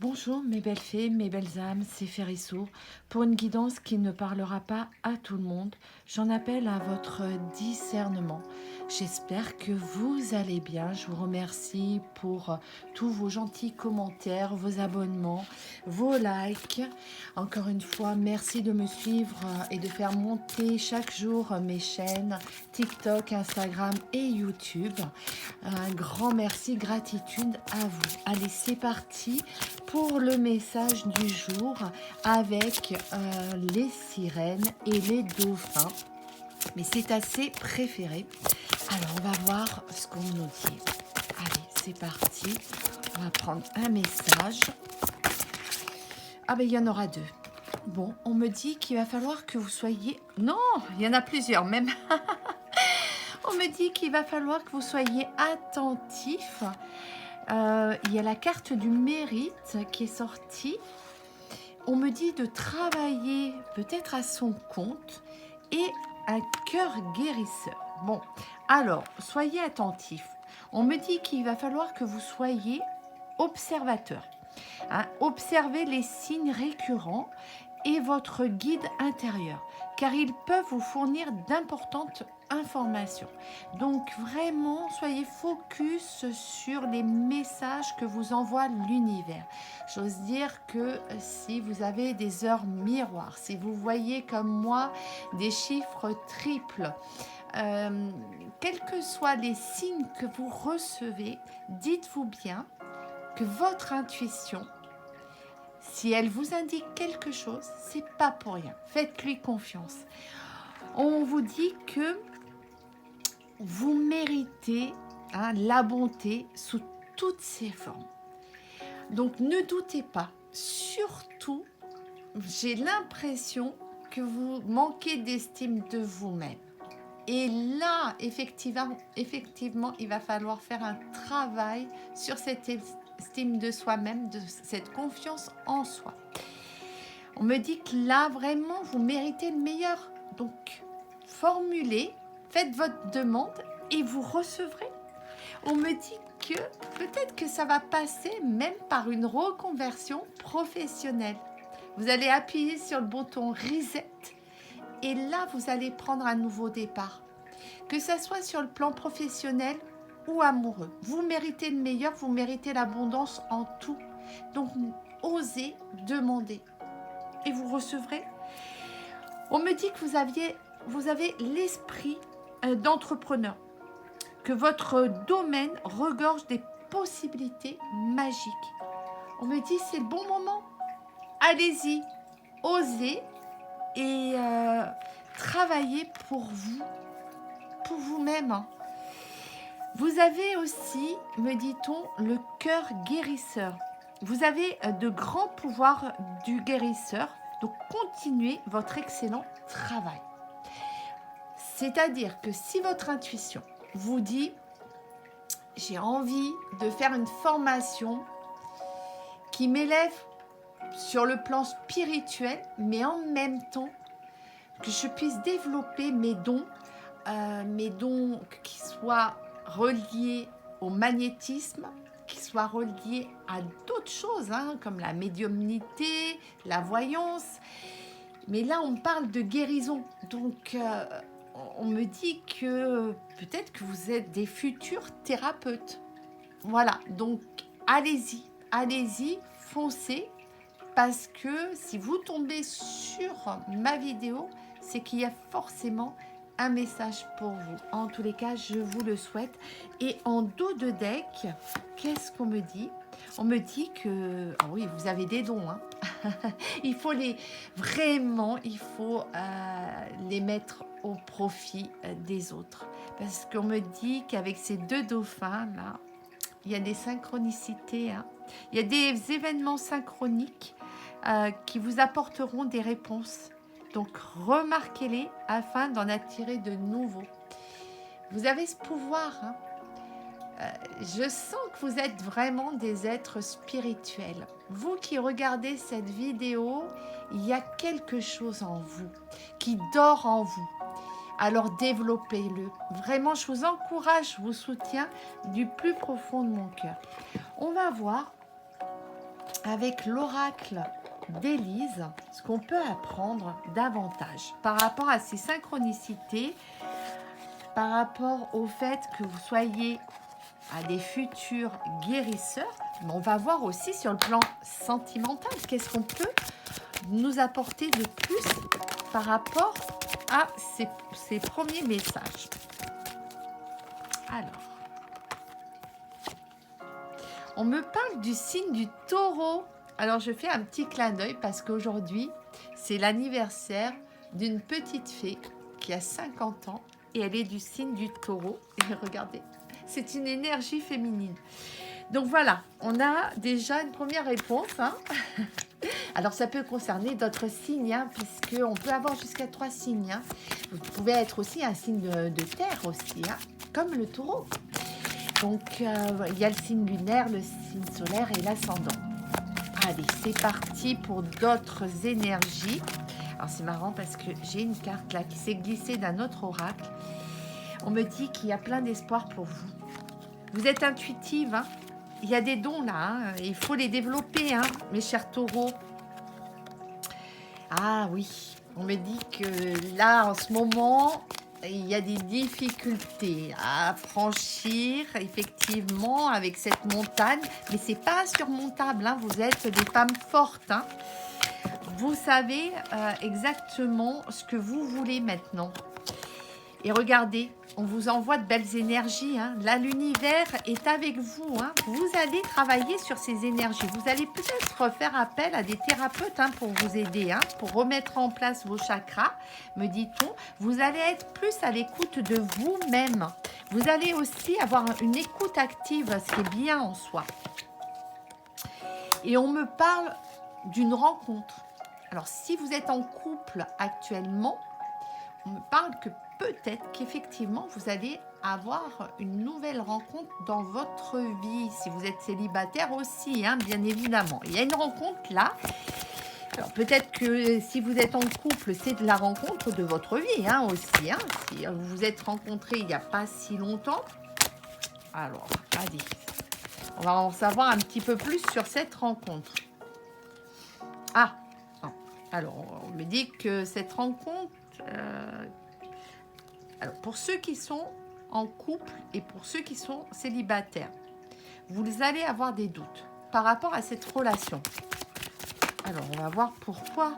Bonjour mes belles fées, mes belles âmes, c'est Ferissou. Pour une guidance qui ne parlera pas à tout le monde, j'en appelle à votre discernement. J'espère que vous allez bien. Je vous remercie pour tous vos gentils commentaires, vos abonnements, vos likes. Encore une fois, merci de me suivre et de faire monter chaque jour mes chaînes TikTok, Instagram et YouTube. Un grand merci, gratitude à vous. Allez, c'est parti pour le message du jour avec les sirènes et les dauphins. Mais c'est assez préféré. Alors, on va voir ce qu'on nous dit. Allez, c'est parti. On va prendre un message. Ah ben, il y en aura deux. Bon, on me dit qu'il va falloir que vous soyez... Non, il y en a plusieurs même. On me dit qu'il va falloir que vous soyez attentifs. Il y a la carte du mérite qui est sortie. On me dit de travailler peut-être à son compte et un cœur guérisseur. Bon, alors, soyez attentifs. On me dit qu'il va falloir que vous soyez observateur. Observez les signes récurrents et votre guide intérieur, car ils peuvent vous fournir d'importantes informations. Donc vraiment, soyez focus sur les messages que vous envoie l'univers. J'ose dire que si vous avez des heures miroirs, si vous voyez comme moi des chiffres triples, quels que soient les signes que vous recevez, dites-vous bien que votre intuition, si elle vous indique quelque chose, c'est pas pour rien. Faites-lui confiance. On vous dit que vous méritez la bonté sous toutes ses formes. Donc ne doutez pas. Surtout, j'ai l'impression que vous manquez d'estime de vous-même. Et là, effectivement, il va falloir faire un travail sur cette estime de soi-même, de cette confiance en soi. On me dit que là, vraiment, vous méritez le meilleur. Donc, formulez, faites votre demande et vous recevrez. On me dit que peut-être que ça va passer même par une reconversion professionnelle. Vous allez appuyer sur le bouton Reset et là, vous allez prendre un nouveau départ. Que ça soit sur le plan professionnel ou amoureux. Vous méritez le meilleur, vous méritez l'abondance en tout. Donc, osez demander et vous recevrez. On me dit que vous avez l'esprit d'entrepreneur, que votre domaine regorge des possibilités magiques. On me dit c'est le bon moment. Allez-y, osez et travaillez pour vous, pour vous-même. Vous avez aussi, me dit-on, le cœur guérisseur. Vous avez de grands pouvoirs du guérisseur, donc continuez votre excellent travail. C'est-à-dire que si votre intuition vous dit « j'ai envie de faire une formation qui m'élève sur le plan spirituel, mais en même temps que je puisse développer mes dons qui soient reliés au magnétisme, qui soient reliés à d'autres choses, comme la médiumnité, la voyance. Mais là, on me parle de guérison. Donc, on me dit que peut-être que vous êtes des futurs thérapeutes. Voilà, donc allez-y, foncez. Parce que si vous tombez sur ma vidéo, c'est qu'il y a forcément un message pour vous. En tous les cas, je vous le souhaite. Et en dos de deck, qu'est-ce qu'on me dit? On me dit que, oh oui, vous avez des dons. Il faut les mettre au profit des autres. Parce qu'on me dit qu'avec ces deux dauphins là, il y a des synchronicités. Il y a des événements synchroniques qui vous apporteront des réponses. Donc, remarquez-les afin d'en attirer de nouveaux. Vous avez ce pouvoir. Je sens que vous êtes vraiment des êtres spirituels. Vous qui regardez cette vidéo, il y a quelque chose en vous qui dort en vous. Alors développez-le. Vraiment, je vous encourage, je vous soutiens du plus profond de mon cœur. On va voir avec l'oracle d'Élise, ce qu'on peut apprendre davantage par rapport à ces synchronicités, par rapport au fait que vous soyez à des futurs guérisseurs. Mais on va voir aussi sur le plan sentimental, qu'est-ce qu'on peut nous apporter de plus par rapport à ces premiers messages. Alors, on me parle du signe du taureau. Alors, je fais un petit clin d'œil parce qu'aujourd'hui, c'est l'anniversaire d'une petite fée qui a 50 ans et elle est du signe du taureau. Et regardez, c'est une énergie féminine. Donc voilà, on a déjà une première réponse. Hein. Alors, ça peut concerner d'autres signes, hein, puisqu'on peut avoir jusqu'à 3 signes. Hein. Vous pouvez être aussi un signe de terre aussi, hein, comme le taureau. Donc, il y a le signe lunaire, le signe solaire et l'ascendant. Allez, c'est parti pour d'autres énergies. Alors, c'est marrant parce que j'ai une carte là qui s'est glissée d'un autre oracle. On me dit qu'il y a plein d'espoir pour vous. Vous êtes intuitive, hein. Il y a des dons là, hein. Il faut les développer, hein, mes chers taureaux. Ah oui, on me dit que là, en ce moment, il y a des difficultés à franchir, effectivement, avec cette montagne. Mais ce n'est pas insurmontable, hein. Vous êtes des femmes fortes, hein. Vous savez exactement ce que vous voulez maintenant. Et regardez, on vous envoie de belles énergies. Hein. Là, l'univers est avec vous. Hein. Vous allez travailler sur ces énergies. Vous allez peut-être faire appel à des thérapeutes hein, pour vous aider, hein, pour remettre en place vos chakras, me dit-on. Vous allez être plus à l'écoute de vous-même. Vous allez aussi avoir une écoute active, ce qui est bien en soi. Et on me parle d'une rencontre. Alors, si vous êtes en couple actuellement, on me parle que peut-être qu'effectivement, vous allez avoir une nouvelle rencontre dans votre vie. Si vous êtes célibataire aussi, hein, bien évidemment. Il y a une rencontre là. Alors, peut-être que si vous êtes en couple, c'est de la rencontre de votre vie hein, aussi. Hein. Si vous vous êtes rencontrés il n'y a pas si longtemps. Alors, allez. On va en savoir un petit peu plus sur cette rencontre. Ah, alors, on me dit que cette rencontre... alors, pour ceux qui sont en couple et pour ceux qui sont célibataires, vous allez avoir des doutes par rapport à cette relation. Alors, on va voir pourquoi.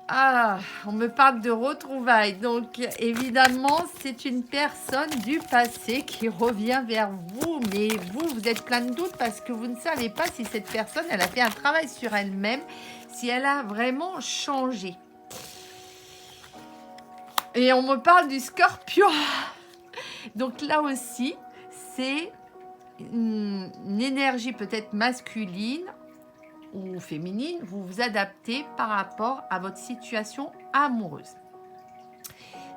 Ah, on me parle de retrouvailles. Donc, évidemment, c'est une personne du passé qui revient vers vous. Mais vous êtes plein de doutes parce que vous ne savez pas si cette personne, elle a fait un travail sur elle-même, si elle a vraiment changé. Et on me parle du scorpion. Donc là aussi, c'est une énergie peut-être masculine ou féminine. Vous vous adaptez par rapport à votre situation amoureuse.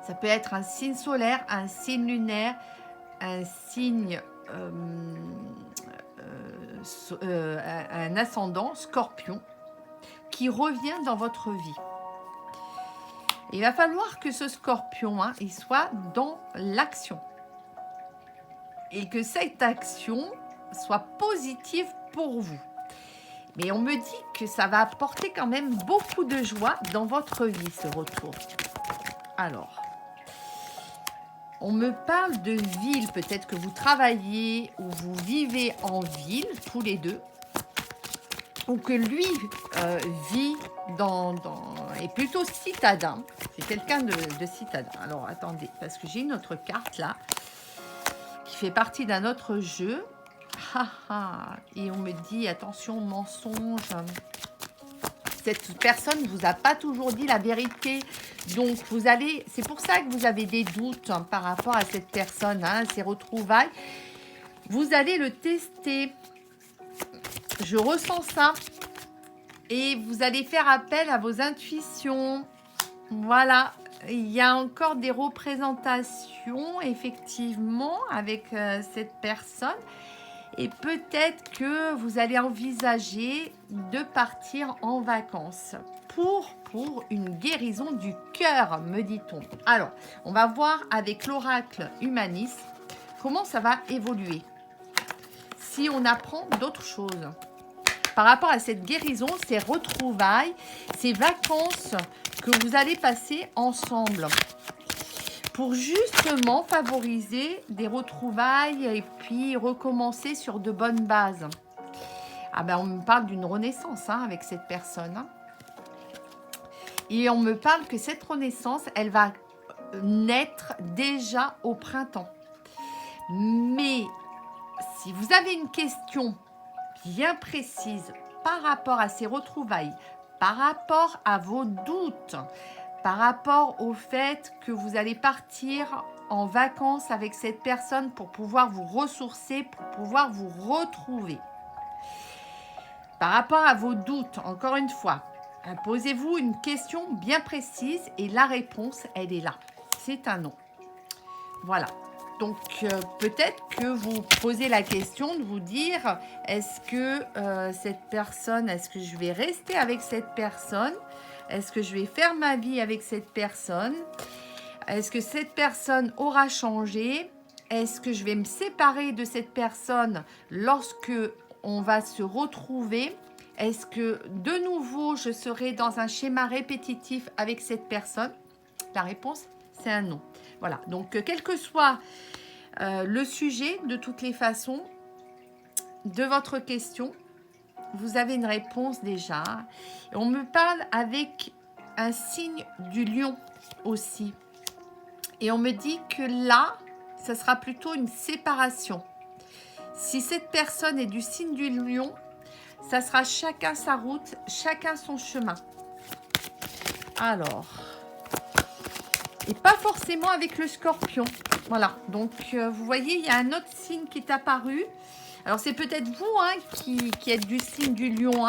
Ça peut être un signe solaire, un signe lunaire, un signe, un ascendant, scorpion, qui revient dans votre vie. Il va falloir que ce scorpion, hein, il soit dans l'action. Et que cette action soit positive pour vous. Mais on me dit que ça va apporter quand même beaucoup de joie dans votre vie, ce retour. Alors, on me parle de ville. Peut-être que vous travaillez ou vous vivez en ville, tous les deux. Ou que lui vit est plutôt citadin. C'est quelqu'un de citadin. Alors, attendez, parce que j'ai une autre carte là, qui fait partie d'un autre jeu. Et on me dit, attention, mensonge. Cette personne ne vous a pas toujours dit la vérité. Donc, c'est pour ça que vous avez des doutes hein, par rapport à cette personne, hein, ces retrouvailles. Vous allez le tester. Je ressens ça. Et vous allez faire appel à vos intuitions. Voilà. Il y a encore des représentations, effectivement, avec cette personne. Et peut-être que vous allez envisager de partir en vacances pour une guérison du cœur, me dit-on. Alors, on va voir avec l'oracle Humanis comment ça va évoluer. si on apprend d'autres choses. Par rapport à cette guérison, ces retrouvailles, ces vacances que vous allez passer ensemble. Pour justement favoriser des retrouvailles et puis recommencer sur de bonnes bases. Ah ben on me parle d'une renaissance avec cette personne. Et on me parle que cette renaissance, elle va naître déjà au printemps. Mais si vous avez une question bien précise par rapport à ces retrouvailles, par rapport à vos doutes, par rapport au fait que vous allez partir en vacances avec cette personne pour pouvoir vous ressourcer, pour pouvoir vous retrouver. Par rapport à vos doutes, encore une fois, posez-vous une question bien précise et la réponse, elle est là. C'est un non. Voilà. Donc, peut-être que vous posez la question de vous dire, est-ce que cette personne, est-ce que je vais rester avec cette personne? Est-ce que je vais faire ma vie avec cette personne? Est-ce que cette personne aura changé? Est-ce que je vais me séparer de cette personne lorsque on va se retrouver? Est-ce que de nouveau, je serai dans un schéma répétitif avec cette personne? La réponse, c'est un non. Voilà, donc quel que soit le sujet, de toutes les façons, de votre question, vous avez une réponse déjà. Et on me parle avec un signe du lion aussi. Et on me dit que là, ça sera plutôt une séparation. Si cette personne est du signe du lion, ça sera chacun sa route, chacun son chemin. Alors, et pas forcément avec le scorpion. Voilà, donc vous voyez, il y a un autre signe qui est apparu. Alors, c'est peut-être vous qui êtes du signe du lion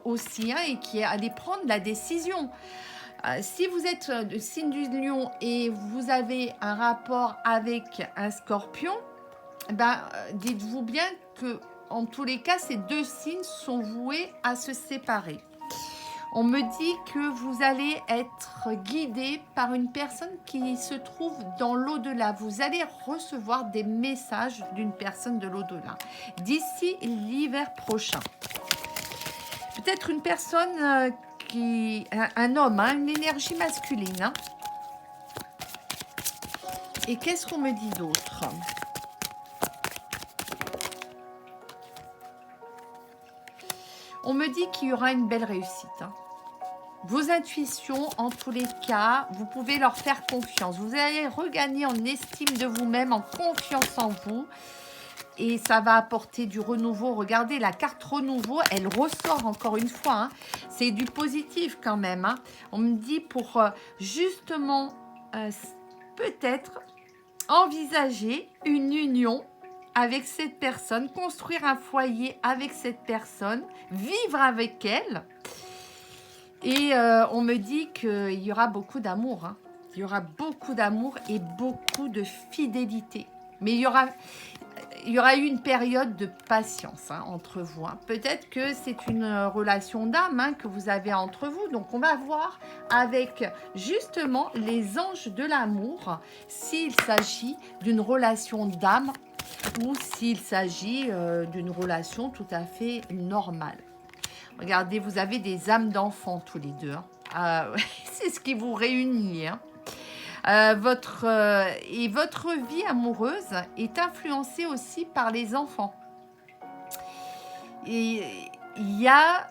aussi et qui allez prendre la décision. Si vous êtes du signe du lion et vous avez un rapport avec un scorpion, dites-vous bien que en tous les cas, ces deux signes sont voués à se séparer. On me dit que vous allez être guidé par une personne qui se trouve dans l'au-delà. Vous allez recevoir des messages d'une personne de l'au-delà d'ici l'hiver prochain. Peut-être une personne un homme, une énergie masculine. Et qu'est-ce qu'on me dit d'autre ? On me dit qu'il y aura une belle réussite. Vos intuitions, en tous les cas, vous pouvez leur faire confiance. Vous allez regagner en estime de vous-même, en confiance en vous. Et ça va apporter du renouveau. Regardez, la carte renouveau, elle ressort encore une fois. C'est du positif quand même. On me dit pour justement, peut-être, envisager une union avec cette personne, construire un foyer avec cette personne, vivre avec elle. Et on me dit qu'il y aura beaucoup d'amour. Il y aura beaucoup d'amour et beaucoup de fidélité. Mais il y aura eu une période de patience entre vous. Peut-être que c'est une relation d'âme que vous avez entre vous. Donc, on va voir avec justement les anges de l'amour s'il s'agit d'une relation d'âme ou s'il s'agit d'une relation tout à fait normale. Regardez, vous avez des âmes d'enfants tous les deux. C'est ce qui vous réunit. Votre vie amoureuse est influencée aussi par les enfants. Et il y a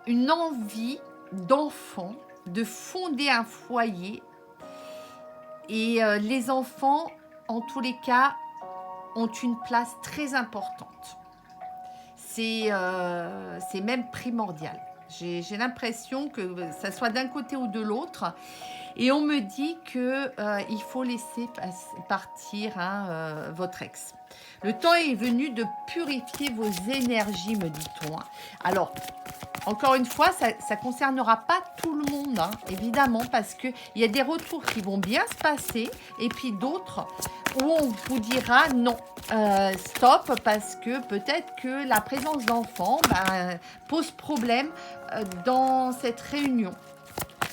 une envie d'enfant de fonder un foyer. Et les enfants, en tous les cas, ont une place très importante. C'est même primordial. J'ai l'impression que ça soit d'un côté ou de l'autre. Et on me dit qu'il faut laisser partir votre ex. Le temps est venu de purifier vos énergies, me dit-on. Alors, encore une fois, ça ne concernera pas tout le monde, évidemment, parce qu'il y a des retours qui vont bien se passer et puis d'autres où on vous dira non, stop, parce que peut-être que la présence d'enfants pose problème dans cette réunion.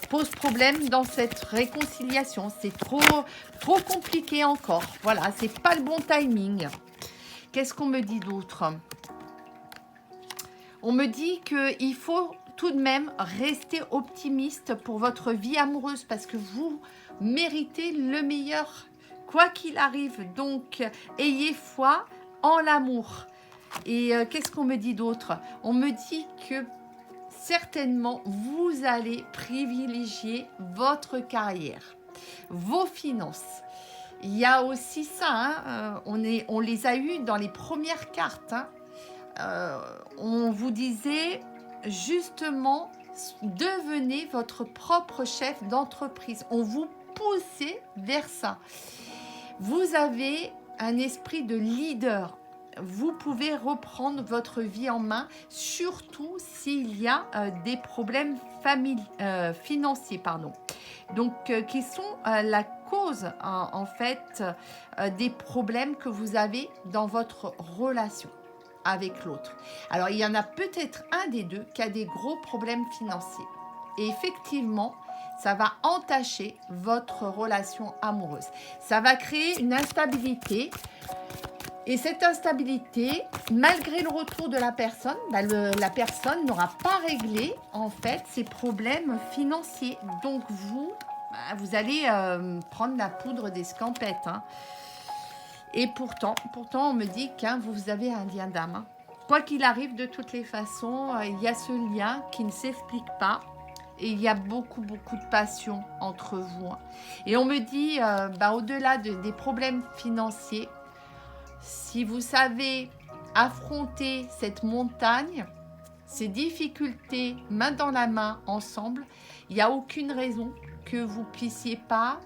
Pose problème dans cette réconciliation. C'est trop compliqué encore. Voilà, c'est pas le bon timing. Qu'est-ce qu'on me dit d'autre? On me dit qu'il faut tout de même rester optimiste pour votre vie amoureuse parce que vous méritez le meilleur, quoi qu'il arrive. Donc, ayez foi en l'amour. Et qu'est-ce qu'on me dit d'autre? On me dit que certainement, vous allez privilégier votre carrière, vos finances. Il y a aussi ça, hein, on les a eus dans les premières cartes. Hein. On vous disait justement, devenez votre propre chef d'entreprise. On vous poussait vers ça. Vous avez un esprit de leader. Vous pouvez reprendre votre vie en main, surtout s'il y a des problèmes financiers, pardon. Donc, qui sont la cause, en fait, des problèmes que vous avez dans votre relation avec l'autre. Alors, il y en a peut-être un des deux qui a des gros problèmes financiers. Et effectivement, ça va entacher votre relation amoureuse. Ça va créer une instabilité. Et cette instabilité, malgré le retour de la personne, la personne n'aura pas réglé en fait ses problèmes financiers. Donc vous allez prendre la poudre d'escampette. Hein. Et pourtant, on me dit que vous avez un lien d'âme. Hein. Quoi qu'il arrive, de toutes les façons, il y a ce lien qui ne s'explique pas. Et il y a beaucoup de passion entre vous. Hein. Et on me dit, au-delà des problèmes financiers, si vous savez affronter cette montagne, ces difficultés main dans la main ensemble, il n'y a aucune raison que vous puissiez pas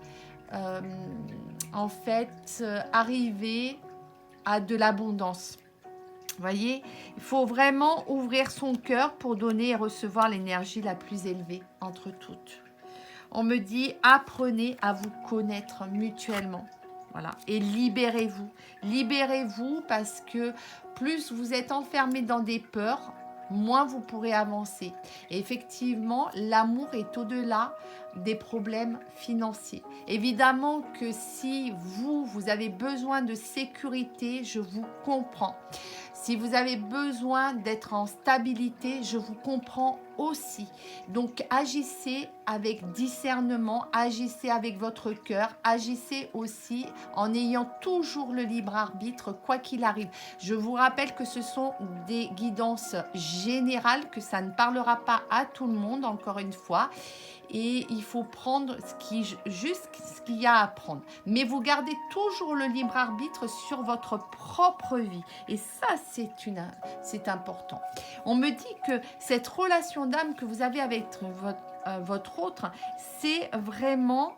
arriver à de l'abondance. Vous voyez, il faut vraiment ouvrir son cœur pour donner et recevoir l'énergie la plus élevée entre toutes. On me dit, apprenez à vous connaître mutuellement. Voilà. Et libérez-vous. Libérez-vous parce que plus vous êtes enfermé dans des peurs, moins vous pourrez avancer. Et effectivement, l'amour est au-delà des problèmes financiers. Évidemment que si vous avez besoin de sécurité, je vous comprends. Si vous avez besoin d'être en stabilité, je vous comprends aussi. Donc agissez avec discernement, agissez avec votre cœur, agissez aussi en ayant toujours le libre arbitre, quoi qu'il arrive. Je vous rappelle que ce sont des guidances générales, que ça ne parlera pas à tout le monde, encore une fois. Et il faut prendre ce qu'il y a à prendre. Mais vous gardez toujours le libre arbitre sur votre propre vie. Et ça, c'est important. On me dit que cette relation d'âme que vous avez avec votre autre, c'est vraiment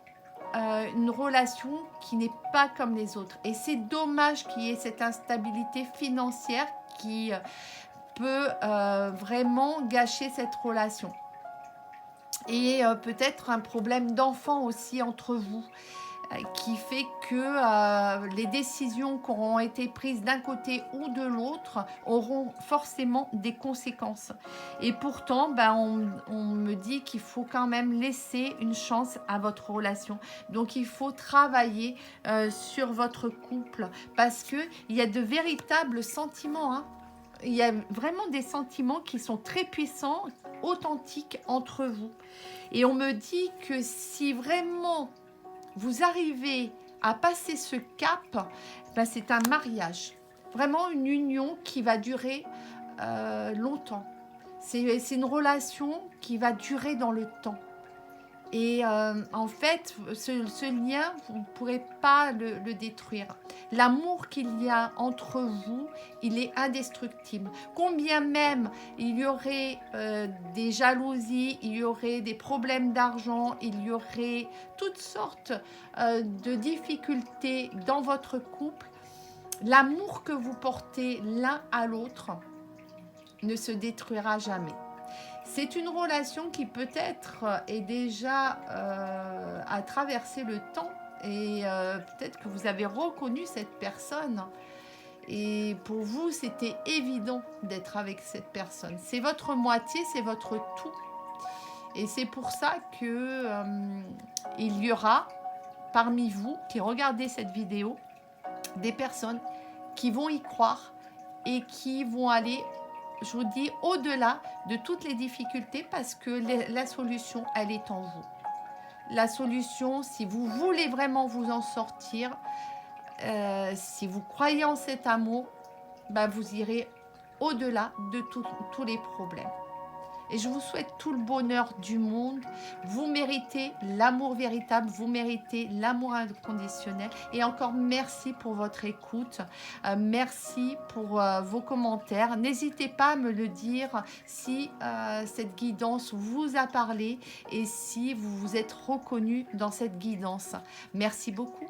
une relation qui n'est pas comme les autres. Et c'est dommage qu'il y ait cette instabilité financière qui peut vraiment gâcher cette relation. Et peut-être un problème d'enfant aussi entre vous qui fait que les décisions qui auront été prises d'un côté ou de l'autre auront forcément des conséquences. Et pourtant, on me dit qu'il faut quand même laisser une chance à votre relation. Donc, il faut travailler sur votre couple parce qu'il y a de véritables sentiments. Hein. Il y a vraiment des sentiments qui sont très puissants, authentiques entre vous. Et on me dit que si vraiment vous arrivez à passer ce cap, c'est un mariage. Vraiment une union qui va durer longtemps. C'est une relation qui va durer dans le temps. Et en fait, ce lien, vous ne pourrez pas le détruire. L'amour qu'il y a entre vous, il est indestructible. Combien même il y aurait des jalousies, il y aurait des problèmes d'argent, il y aurait toutes sortes de difficultés dans votre couple, l'amour que vous portez l'un à l'autre ne se détruira jamais. C'est une relation qui peut-être est déjà à traverser le temps et peut-être que vous avez reconnu cette personne et pour vous c'était évident d'être avec cette personne. C'est votre moitié, c'est votre tout et c'est pour ça que il y aura parmi vous qui regardez cette vidéo des personnes qui vont y croire et qui vont aller, je vous dis, au-delà de toutes les difficultés parce que la solution, elle est en vous. La solution, si vous voulez vraiment vous en sortir, si vous croyez en cet amour, bah, vous irez au-delà de tous les problèmes. Et je vous souhaite tout le bonheur du monde. Vous méritez l'amour véritable, vous méritez l'amour inconditionnel. Et encore merci pour votre écoute. Merci pour vos commentaires. N'hésitez pas à me le dire si cette guidance vous a parlé et si vous vous êtes reconnu dans cette guidance. Merci beaucoup.